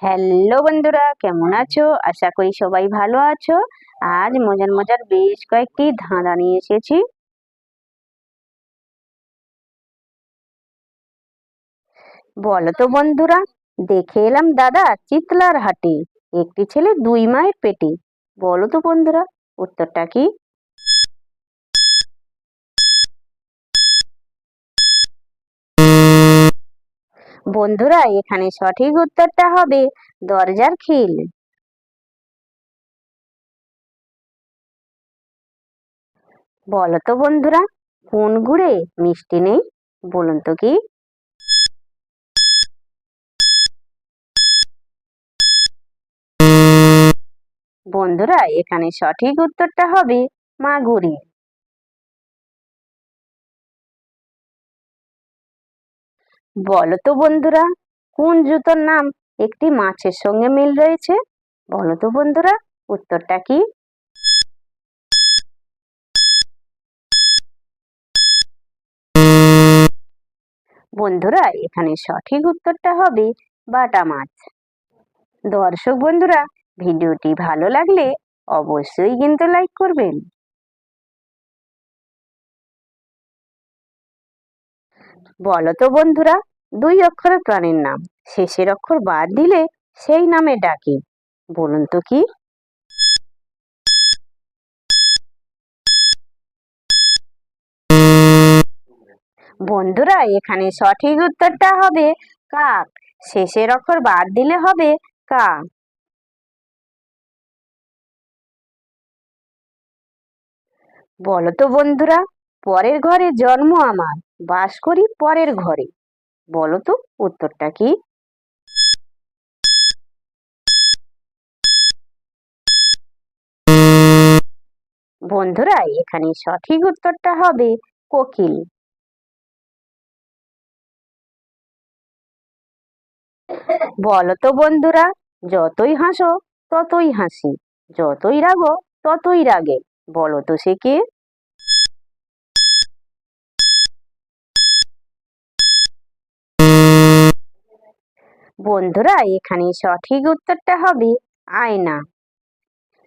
Hello বন্ধুরা, কেমন আছো? আশা করি সবাই ভালো আছো। আজ মজার মজার বেশ কয়েকটি ধাঁধা নিয়ে এসেছি। বলো তো বন্ধুরা, দেখে এলাম দাদা চিতলার হাটে, একটি ছেলে দুই মায়ের পেটে। বলো তো বন্ধুরা, উত্তরটা কি? বন্ধুরা, এখানে সঠিক উত্তরটা হবে দরজার খিল। বলো তো বন্ধুরা, কোন গুড়ে মিষ্টি নেই? বলুন তো কি? বন্ধুরা, এখানে সঠিক উত্তরটা হবে মাগুরি। বলো তো বন্ধুরা, কোন জুতোর নাম একটি মাছের সঙ্গে মিল রয়েছে? বলো তো বন্ধুরা, উত্তরটা কি? বন্ধুরা, এখানে সঠিক উত্তরটা হবে বাটা মাছ। দর্শক বন্ধুরা, ভিডিওটি ভালো লাগলে অবশ্যই কিন্তু লাইক করবেন। বলো তো বন্ধুরা, দুই অক্ষরের প্রাণীর নাম, শেষের অক্ষর বাদ দিলে সেই নামে ডাকে। বলুন তো কি? বন্ধুরা, এখানে সঠিক উত্তরটা হবে কাক। শেষের অক্ষর বাদ দিলে হবে কা। বলো তো বন্ধুরা, পরের ঘরে জন্ম আমার, বাস করি পরের ঘরে। বলো তো উত্তরটা কি? বন্ধুরা, এখানে সঠিক উত্তরটা হবে কোকিল। বলো তো বন্ধুরা, যতই হাসো ততই হাসি, যতই রাগো ততই রাগে। বলো তো সে কে? বন্ধুরা, এখানে সঠিক উত্তরটা হবে আয়না।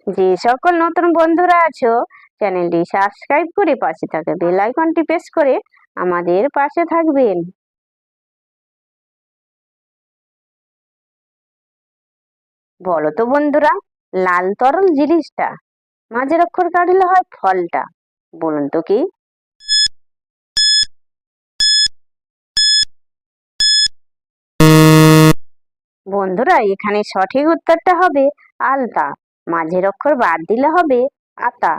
যে সকল নতুন বন্ধুরা আছো, চ্যানেলটি সাবস্ক্রাইব করে পাশে থাকা বেল আইকনটি প্রেস করে আমাদের পাশে থাকবেন। বলো তো বন্ধুরা, লাল তরল জিনিসটা, মাঝের অক্ষর কাটলে হয় ফলটা। বলুন তো কি? বন্ধুরা, এখানে সঠিক উত্তরটা হবে আলতা। মাঝের অক্ষর বাদ দিলে হবে আতা।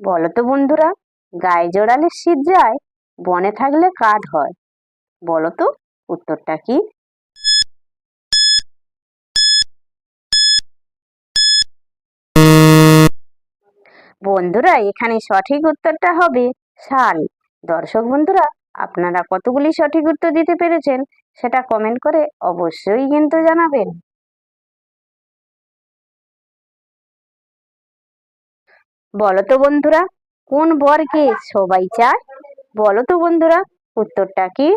বলো তো বন্ধুরা, গায়ে জড়ালে শীত যায়, বনে থাকলে কাঠ হয়। বলো তো উত্তরটা কি? বন্ধুরা, এখানে সঠিক উত্তরটা হবে শাল। দর্শক বন্ধুরা, আপনারা কতগুলি সঠিক উত্তর দিতে পেরেছেন সেটা কমেন্ট করে অবশ্যই কিন্তু জানাবেন। বলো তো বন্ধুরা, কোন বরকে সবাই চায়? বলো তো বন্ধুরা, উত্তরটা কি?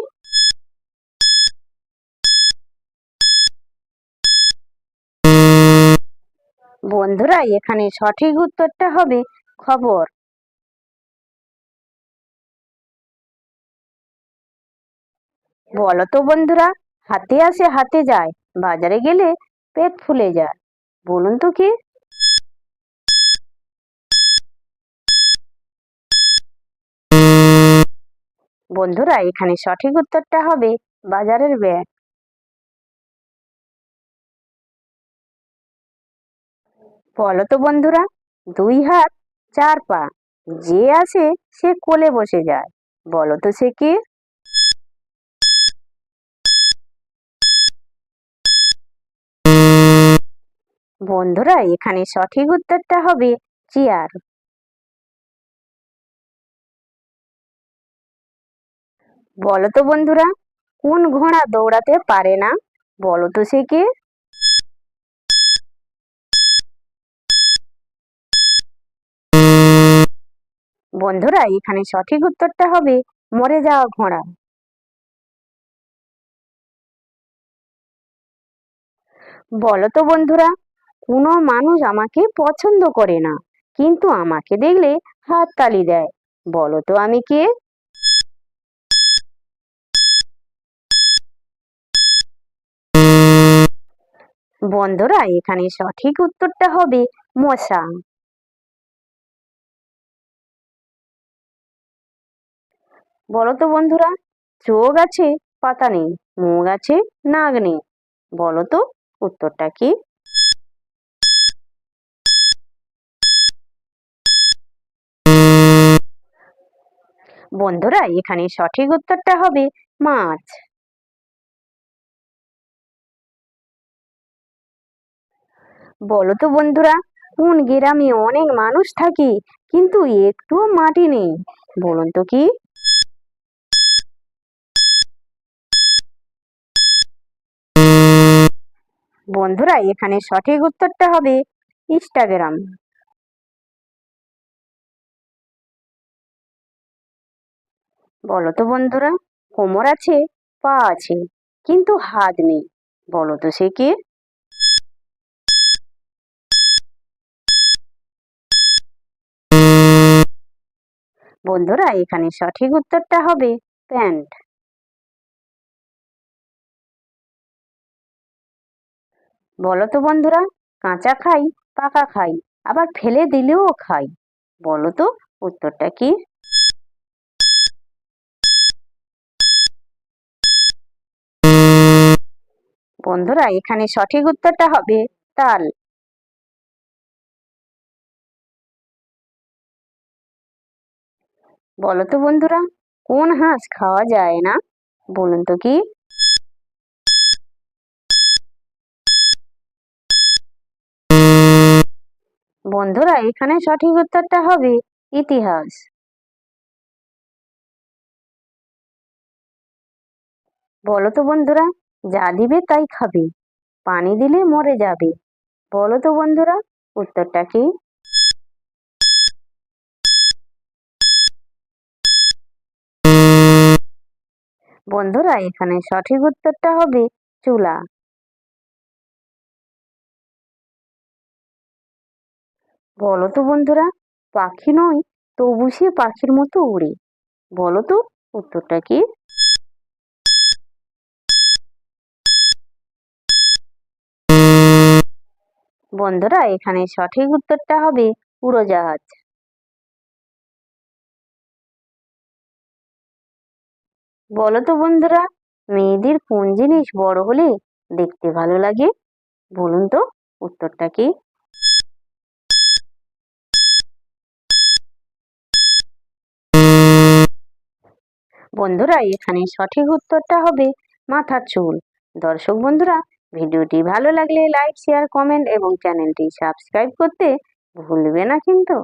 বন্ধুরা, এখানে সঠিক উত্তরটা হবে খবর। বলো তো বন্ধুরা, হাতে আসে হাতে যায়, বাজারে গেলে পেট ফুলে যায়। বলুন তো কি? বন্ধুরা, এখানে সঠিক উত্তরটা হবে বাজারের ব্যাগ। বলো তো বন্ধুরা, দুই হাত চার পা, যে আসে সে কোলে বসে যায়। বলো তো সে কি? বন্ধুরা, এখানে সঠিক উত্তরটা হবে চেয়ার। বলো তো বন্ধুরা, কোন ঘোড়া দৌড়াতে পারে না? বলো তো সে কে? বন্ধুরা, এখানে সঠিক উত্তরটা হবে মরে যাওয়া ঘোড়া। বলো তো বন্ধুরা, কোনো মানুষ আমাকে পছন্দ করে না, কিন্তু আমাকে দেখলে হাততালি দেয়। বলো তো আমি কে? বন্ধুরা, এখানে সঠিক উত্তরটা হবে মশা। বলো তো বন্ধুরা, চোখ আছে পাতা নেই, মুখ আছে নাক নেই। বলো তো উত্তরটা কি? বন্ধুরা, এখানে সঠিক উত্তরটা হবে মাছ। বলো তো বন্ধুরা, কোন গ্রামে অনেক মানুষ থাকে কিন্তু একটুও মাটি নেই? বলুন তো কি? বন্ধুরা, এখানে সঠিক উত্তরটা হবে ইনস্টাগ্রাম। বলো তো বন্ধুরা, কোমর আছে পা আছে কিন্তু হাত নেই। বলো তো সে কে? বন্ধুরা, এখানে সঠিক উত্তরটা হবে প্যান্ট। বলো তো বন্ধুরা, কাঁচা খাই, পাকা খাই, আবার ফেলে দিলেও খাই। বলো তো উত্তরটা কি? বন্ধুরা, এখানে সঠিক উত্তরটা হবে তাল। বলো তো বন্ধুরা, কোন হাঁস খাওয়া যায় না? বলুন তো কি? বন্ধুরা, এখানে সঠিক উত্তরটা হবে ইতিহাস। বলো তো বন্ধুরা, যা দিবে তাই খাবে, পানি দিলে মরে যাবে। বলো তো বন্ধুরা উত্তরটা কি? বন্ধুরা, এখানে সঠিক উত্তরটা হবে চুলা। বলো তো বন্ধুরা, পাখি নয় তবু সে পাখির মতো উড়ে। বলো তো উত্তরটা কি? বন্ধুরা, এখানে সঠিক উত্তরটা হবে উড়োজাহাজ। বলো তো বন্ধুরা, মেয়েদের কোন জিনিস বড় হলে দেখতে ভালো লাগে? বলুন তো উত্তরটা কি? বন্ধুরা, এখানে সঠিক উত্তরটা হবে মাথার চুল। দর্শক বন্ধুরা, ভিডিওটি ভালো লাগলে লাইক শেয়ার কমেন্ট এবং চ্যানেলটি সাবস্ক্রাইব করতে ভুলবে না কিন্তু।